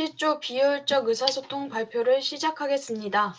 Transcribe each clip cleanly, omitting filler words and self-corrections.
7조 비효율적 의사소통 발표를 시작하겠습니다.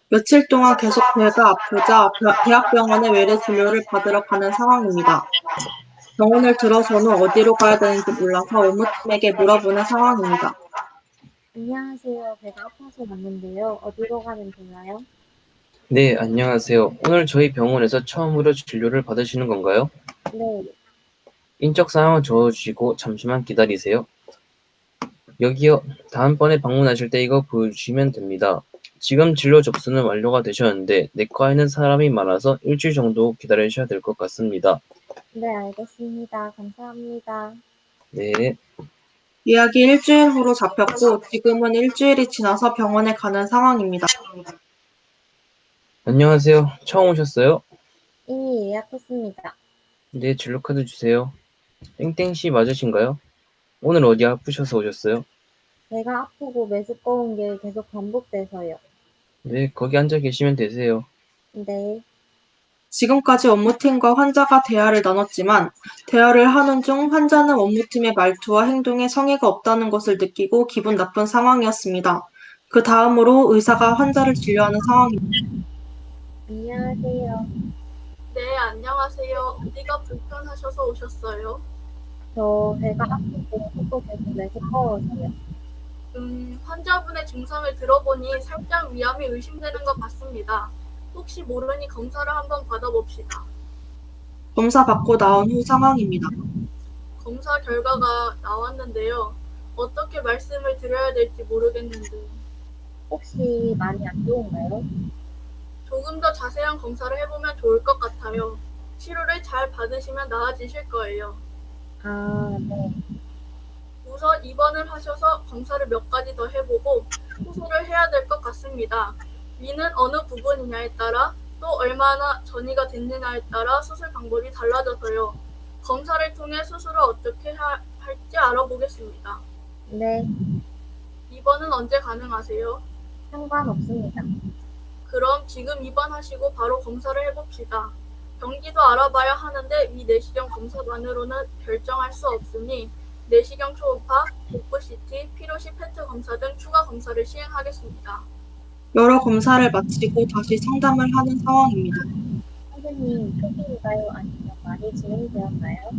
며칠 동안 계속 배가 아프자 대학병원에 외래 진료를 받으러 가는 상황입니다. 병원을 들어서는 어디로 가야 되는지 몰라서 의무팀에게 물어보는 상황입니다. 안녕하세요. 배가 아파서 왔는데요. 어디로 가면 되나요? 네, 안녕하세요. 오늘 저희 병원에서 처음으로 진료를 받으시는 건가요? 네. 인적 사항을 적어주시고 잠시만 기다리세요. 여기요. 다음번에 방문하실 때 이거 보여주시면 됩니다. 지금 진료 접수는 완료가 되셨는데 내과에는 사람이 많아서 일주일 정도 기다리셔야 될 것 같습니다. 네, 알겠습니다. 감사합니다. 네. 예약이 일주일 후로 잡혔고 지금은 일주일이 지나서 병원에 가는 상황입니다. 안녕하세요. 처음 오셨어요? 이미 예약했습니다. 네, 진료카드 주세요. 땡땡씨 맞으신가요? 오늘 어디 아프셔서 오셨어요? 배가 아프고 메스꺼운 게 계속 반복돼서요. 네, 거기 앉아 계시면 되세요. 네. 지금까지 업무팀과 환자가 대화를 나눴지만 대화를 하는 중 환자는 업무팀의 말투와 행동에 성의가 없다는 것을 느끼고 기분 나쁜 상황이었습니다. 그 다음으로 의사가 환자를 진료하는 상황입니다. 안녕하세요. 네, 안녕하세요. 어디가 불편하셔서 오셨어요? 저 배가 아프고 속도 계속 메스꺼워서요. 환자분의 증상을 들어보니 살짝 위암이 의심되는 것 같습니다. 혹시 모르니 검사를 한번 받아봅시다. 검사 받고 나온 후 상황입니다. 검사 결과가 나왔는데요. 어떻게 말씀을 드려야 될지 모르겠는데 혹시 많이 안 좋은가요? 조금 더 자세한 검사를 해보면 좋을 것 같아요. 치료를 잘 받으시면 나아지실 거예요. 아, 네. 우선 입원을 하셔서 검사를 몇 가지 더 해보고 수술을 해야 될 것 같습니다. 위는 어느 부분이냐에 따라 또 얼마나 전이가 됐느냐에 따라 수술 방법이 달라져서요. 검사를 통해 수술을 어떻게 할지 알아보겠습니다. 네. 입원은 언제 가능하세요? 상관없습니다. 그럼 지금 입원하시고 바로 검사를 해봅시다. 병기도 알아봐야 하는데 위 내시경 검사만으로는 결정할 수 없으니 내시경 초음파, 복부 CT, 필요시 페트 검사 등 추가 검사를 시행하겠습니다. 여러 검사를 마치고 다시 상담을 하는 상황입니다. 선생님, 초기인가요? 아니면 많이 진행되었나요?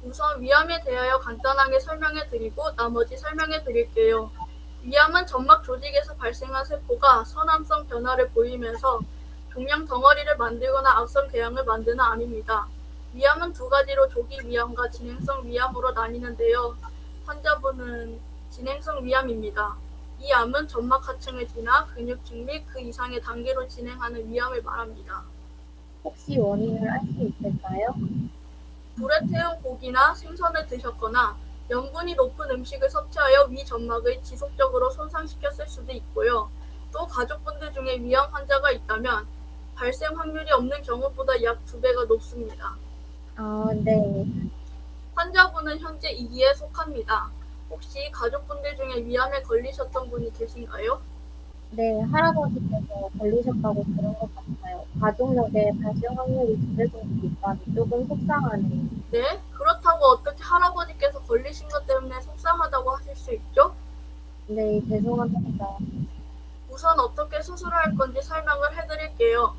우선 위암에 대하여 간단하게 설명해 드리고 나머지 설명해 드릴게요. 위암은 점막 조직에서 발생한 세포가 선암성 변화를 보이면서 종양 덩어리를 만들거나 악성 궤양을 만드는 암입니다. 위암은 두 가지로 조기 위암과 진행성 위암으로 나뉘는데요. 환자분은 진행성 위암입니다. 이 암은 점막 하층을 지나 근육층 및 그 이상의 단계로 진행하는 위암을 말합니다. 혹시 원인을 알 수 있을까요? 불에 태운 고기나 생선을 드셨거나 염분이 높은 음식을 섭취하여 위 점막을 지속적으로 손상시켰을 수도 있고요. 또 가족분들 중에 위암 환자가 있다면 발생 확률이 없는 경우보다 약 2배가 높습니다. 아, 네. 환자분은 현재 2기에 속합니다. 혹시 가족분들 중에 위암에 걸리셨던 분이 계신가요? 네, 할아버지께서 걸리셨다고 들은 것 같아요. 가족력에 발생 확률이 2배 정도 있다니 조금 속상하네요. 네? 그렇다고 어떻게 할아버지께서 걸리신 것 때문에 속상하다고 하실 수 있죠? 네, 죄송합니다. 우선 어떻게 수술할 건지 설명을 해드릴게요.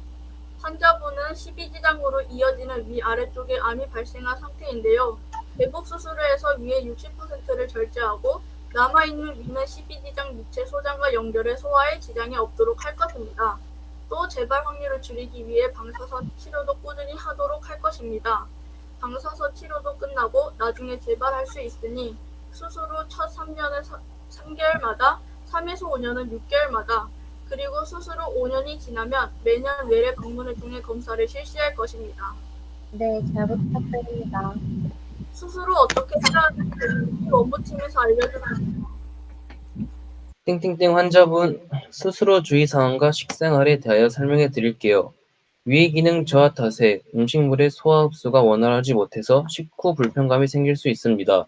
환자분은 12지장으로 이어지는 위 아래쪽에 암이 발생한 상태인데요. 대복 수술을 해서 위의 60%를 절제하고 남아있는 위는 12지장 밑의 소장과 연결해 소화에 지장이 없도록 할 것입니다. 또 재발 확률을 줄이기 위해 방사선 치료도 꾸준히 하도록 할 것입니다. 방사선 치료도 끝나고 나중에 재발할 수 있으니 수술 후 첫 3개월마다 3에서 5년은 6개월마다 그리고 수술 후 5년이 지나면 매년 외래 방문을 통해 검사를 실시할 것입니다. 네, 잘 부탁드립니다. 수술 후 어떻게 해야 하는지 원무팀에서 알려주세요. 땡땡땡 환자분, 수술 후 주의사항과 식생활에 대하여 설명해 드릴게요. 위의 기능 저하 탓에 음식물의 소화 흡수가 원활하지 못해서 식후 불편감이 생길 수 있습니다.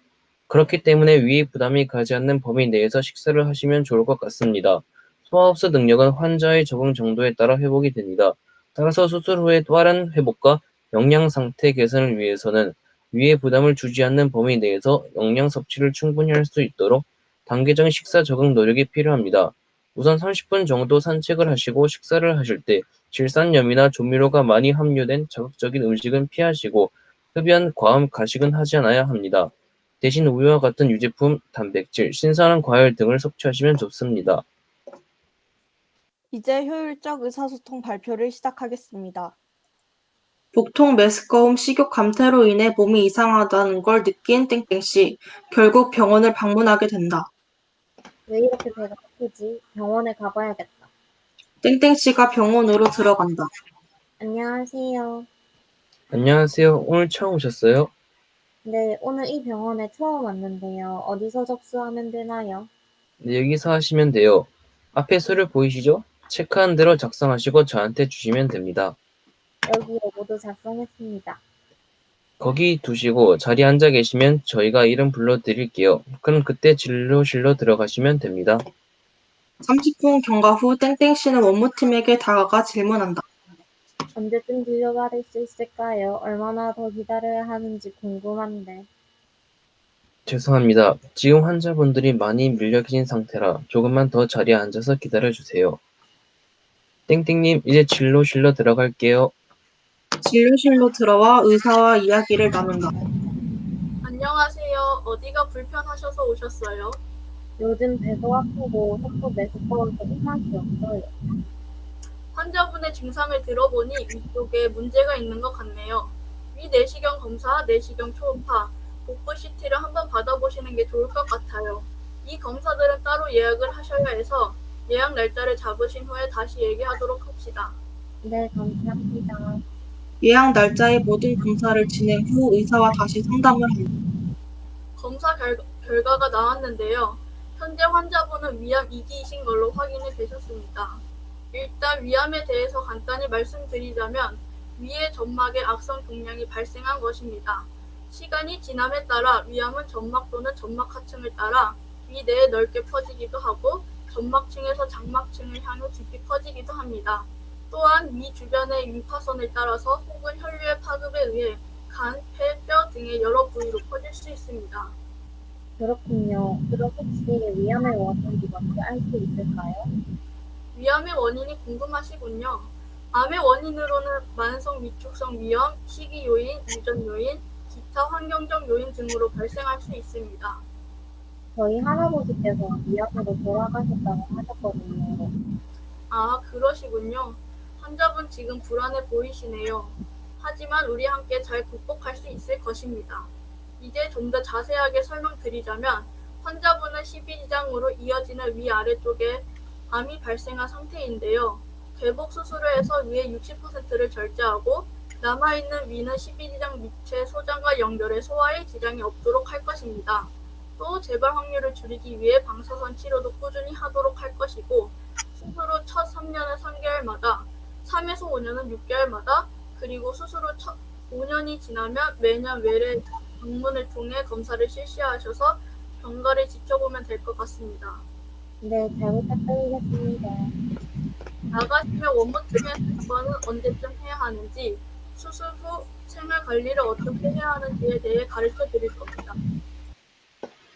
그렇기 때문에 위의 부담이 가지 않는 범위 내에서 식사를 하시면 좋을 것 같습니다. 소화 흡수 능력은 환자의 적응 정도에 따라 회복이 됩니다. 따라서 수술 후의 빠른 회복과 영양 상태 개선을 위해서는 위의 부담을 주지 않는 범위 내에서 영양 섭취를 충분히 할 수 있도록 단계적인 식사 적응 노력이 필요합니다. 우선 30분 정도 산책을 하시고 식사를 하실 때 질산염이나 조미료가 많이 함유된 자극적인 음식은 피하시고 흡연, 과음, 가식은 하지 않아야 합니다. 대신 우유와 같은 유제품, 단백질, 신선한 과일 등을 섭취하시면 좋습니다. 이제 효율적 의사소통 발표를 시작하겠습니다. 복통, 메스꺼움, 식욕 감퇴로 인해 몸이 이상하다는 걸 느낀 땡땡씨. 결국 병원을 방문하게 된다. 왜 이렇게 배가 아프지? 병원에 가봐야겠다. 땡땡씨가 병원으로 들어간다. 안녕하세요. 안녕하세요. 오늘 처음 오셨어요? 네, 오늘 이 병원에 처음 왔는데요. 어디서 접수하면 되나요? 네, 여기서 하시면 돼요. 앞에 서류 보이시죠? 체크한 대로 작성하시고 저한테 주시면 됩니다. 여기요, 모두 작성했습니다. 거기 두시고 자리에 앉아 계시면 저희가 이름 불러드릴게요. 그럼 그때 진료실로 들어가시면 됩니다. 30분 경과 후 땡땡씨는 원무팀에게 다가가 질문한다. 언제쯤 진료받을 수 있을까요? 얼마나 더 기다려야 하는지 궁금한데. 죄송합니다. 지금 환자분들이 많이 밀려 계신 상태라 조금만 더 자리에 앉아서 기다려주세요. 땡땡님, 이제 진료실로 들어갈게요. 진료실로 들어와 의사와 이야기를 나눈다. 안녕하세요. 어디가 불편하셔서 오셨어요? 요즘 배도 아프고 속도 메스꺼워서 입맛이 없어요. 환자분의 증상을 들어보니 위쪽에 문제가 있는 것 같네요. 위 내시경 검사, 내시경 초음파, 복부 CT를 한번 받아보시는 게 좋을 것 같아요. 이 검사들은 따로 예약을 하셔야 해서 예약 날짜를 잡으신 후에 다시 얘기하도록 합시다. 네, 감사합니다. 예약 날짜의 모든 검사를 진행 후 의사와 다시 상담을 한다. 검사 결과가 나왔는데요. 현재 환자분은 위암 2기이신 걸로 확인이 되셨습니다. 일단 위암에 대해서 간단히 말씀드리자면 위의 점막에 악성 종양이 발생한 것입니다. 시간이 지남에 따라 위암은 점막 또는 점막 하층을 따라 위 내에 넓게 퍼지기도 하고 점막층에서 장막층을 향해 깊이 퍼지기도 합니다. 또한 위 주변의 림파선을 따라서 혹은 혈류의 파급에 의해 간, 폐, 뼈 등의 여러 부위로 퍼질 수 있습니다. 그렇군요. 그럼 혹시 위암의 원인이 뭔지 알 수 있을까요? 위암의 원인이 궁금하시군요. 암의 원인으로는 만성 위축성 위염, 식이 요인, 유전 요인, 기타 환경적 요인 등으로 발생할 수 있습니다. 저희 할아버지께서 위암으로 돌아가셨다고 하셨거든요. 아, 그러시군요. 환자분 지금 불안해 보이시네요. 하지만 우리 함께 잘 극복할 수 있을 것입니다. 이제 좀 더 자세하게 설명드리자면 환자분은 십이지장으로 이어지는 위아래쪽에 암이 발생한 상태인데요. 개복 수술을 해서 위의 60%를 절제하고 남아있는 위는 십이지장 밑의 소장과 연결해 소화에 지장이 없도록 할 것입니다. 또 재발 확률을 줄이기 위해 방사선 치료도 꾸준히 하도록 할 것이고 수술 후 첫 3년은 3개월마다, 3에서 5년은 6개월마다, 그리고 수술 후 5년이 지나면 매년 외래 방문을 통해 검사를 실시하셔서 경과를 지켜보면 될 것 같습니다. 네, 잘 부탁드리겠습니다. 나가시면 원무팀의 점검은 언제쯤 해야 하는지, 수술 후 생활 관리를 어떻게 해야 하는지에 대해 가르쳐 드릴 겁니다.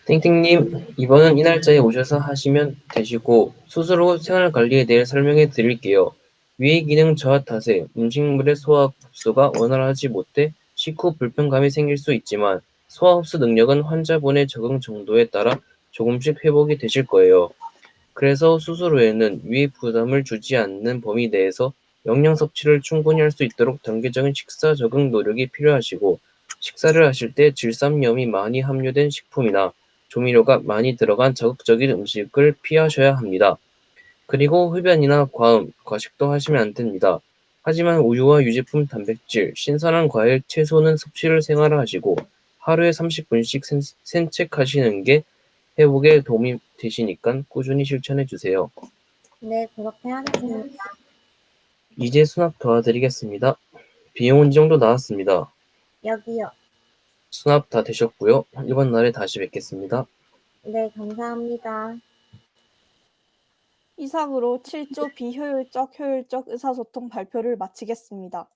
땡땡님, 이번은 이 날짜에 오셔서 하시면 되시고 수술 후 생활 관리에 대해 설명해 드릴게요. 위의 기능 저하 탓에 음식물의 소화 흡수가 원활하지 못해 식후 불편감이 생길 수 있지만 소화 흡수 능력은 환자분의 적응 정도에 따라 조금씩 회복이 되실 거예요. 그래서 수술 후에는 위 부담을 주지 않는 범위 내에서 영양 섭취를 충분히 할 수 있도록 단계적인 식사 적응 노력이 필요하시고 식사를 하실 때 질산염이 많이 함유된 식품이나 조미료가 많이 들어간 자극적인 음식을 피하셔야 합니다. 그리고 흡연이나 과음, 과식도 하시면 안 됩니다. 하지만 우유와 유제품, 단백질, 신선한 과일, 채소는 섭취를 생활화하시고 하루에 30분씩 산책하시는 게 회복에 도움이 되시니까 꾸준히 실천해 주세요. 네, 그렇게 하겠습니다. 이제 수납 도와드리겠습니다. 비용은 이 정도 나왔습니다. 여기요. 수납 다 되셨고요. 이번 날에 다시 뵙겠습니다. 네, 감사합니다. 이상으로 7조 비효율적 효율적 의사소통 발표를 마치겠습니다.